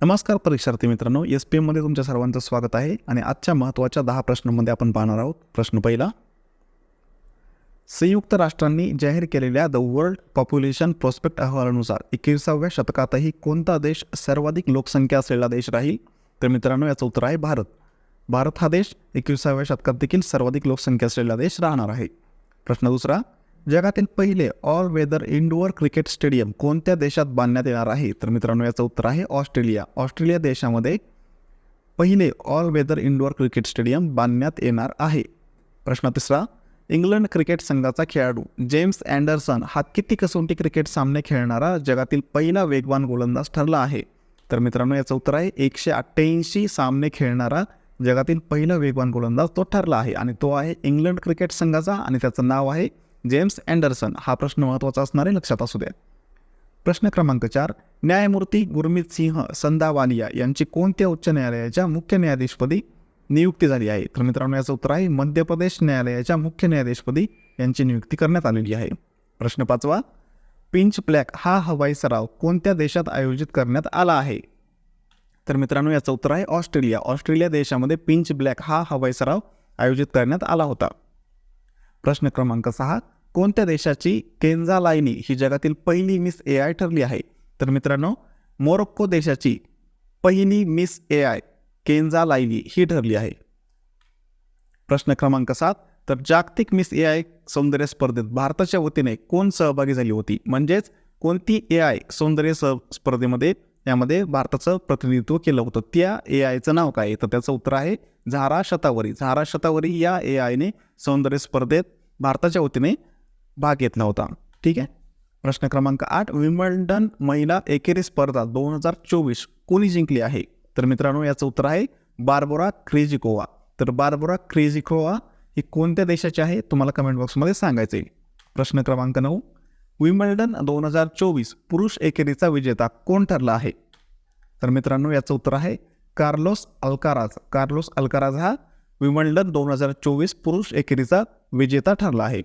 नमस्कार परीक्षार्थी मित्रांनो, SPM मध्ये तुमच्या सर्वांचं स्वागत आहे. आणि आजच्या महत्त्वाच्या 10 प्रश्नांमध्ये आपण पाहणार आहोत. प्रश्न पहिला, संयुक्त राष्ट्रांनी जाहीर केलेल्या द वर्ल्ड पॉप्युलेशन प्रॉस्पेक्ट अहवालानुसार 21व्या शतकातही कोणता देश सर्वाधिक लोकसंख्या असलेला देश राहील? तर मित्रांनो, याचं उत्तर आहे भारत. भारत हा देश 21व्या शतकात देखील सर्वाधिक लोकसंख्या असलेला देश राहणार आहे. प्रश्न दुसरा, जगातील पहिले all weather indoor cricket stadium कोणत्या देशात बांधण्यात येणार आहे? तर मित्रांनो, याचं उत्तर आहे ऑस्ट्रेलिया. ऑस्ट्रेलिया देशामध्ये पहिले all weather indoor cricket stadium बांधण्यात येणार आहे. प्रश्न तिसरा, इंग्लंड क्रिकेट संघाचा खेळाडू जेम्स अँडरसन हा किती कसोटी क्रिकेट सामने खेळणारा जगातील पहिला वेगवान गोलंदाज ठरला आहे? तर मित्रांनो, याचं उत्तर आहे 188 सामने खेळणारा जगातील पहिला वेगवान गोलंदाज तो ठरला आहे आणि तो आहे इंग्लंड क्रिकेट संघाचा आणि त्याचं नाव आहे जेम्स अँडरसन. हा प्रश्न महत्त्वाचा असणार आहे, लक्षात असू द्या. प्रश्न क्रमांक 4, न्यायमूर्ती गुरमीत सिंह संधावालिया यांची कोणत्या उच्च न्यायालयाच्या मुख्य न्यायाधीशपदी नियुक्ती झाली आहे? तर मित्रांनो, याचं उत्तर आहे मध्य प्रदेश न्यायालयाच्या मुख्य न्यायाधीशपदी यांची नियुक्ती करण्यात आलेली आहे. प्रश्न 5, पिंच ब्लॅक हा हवाई सराव कोणत्या देशात आयोजित करण्यात आला आहे? तर मित्रांनो, याचं उत्तर आहे ऑस्ट्रेलिया. ऑस्ट्रेलिया देशामध्ये पिंच ब्लॅक हा हवाई सराव आयोजित करण्यात आला होता. प्रश्न क्रमांक 6, कोणत्या देशाची केंजा लायनी ही जगातील पहिली मिस AI ठरली आहे? तर मित्रांनो, मोरोक्को देशाची पहिली मिस AI केंजा लायनी ही ठरली आहे. प्रश्न क्रमांक 7, तर जागतिक मिस AI सौंदर्य स्पर्धेत भारताच्या वतीने कोण सहभागी झाली होती? म्हणजेच कोणती AI सौंदर्य स्पर्धेमध्ये यामध्ये भारताचं प्रतिनिधित्व केलं होतं? त्या AIचं नाव काय? तर त्याचं उत्तर आहे झारा शतावरी. झारा शतावरी या AIने सौंदर्य स्पर्धेत भारताच्या वतीने भाग घेतला होता. ठीक आहे. प्रश्न क्रमांक 8, विम्बल्डन महिला एकेरी स्पर्धा 2024 कोणी जिंकली आहे? तर मित्रांनो, याचं उत्तर आहे बार्बोरा क्रेझिकोवा. तर बार्बोरा क्रेझिकोवा ही कोणत्या देशाची आहे? तुम्हाला कमेंट बॉक्समध्ये सांगायचं आहे. प्रश्न क्रमांक 9, विम्बल्डन 2024 पुरुष एकेरीचा विजेता कोण ठरला आहे? तर मित्रांनो, याचं उत्तर आहे कार्लोस अल्काराज. कार्लोस अल्काराज हा विम्बल्डन 2024 पुरुष एकेरीचा विजेता ठरला आहे.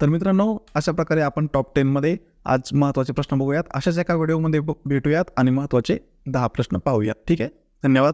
तर मित्रांनो, अशा प्रकारे आपण टॉप 10मध्ये आज महत्त्वाचे प्रश्न बघूयात. अशाच एका व्हिडिओमध्ये भेटूयात आणि महत्त्वाचे 10 प्रश्न पाहूयात. ठीक आहे. धन्यवाद.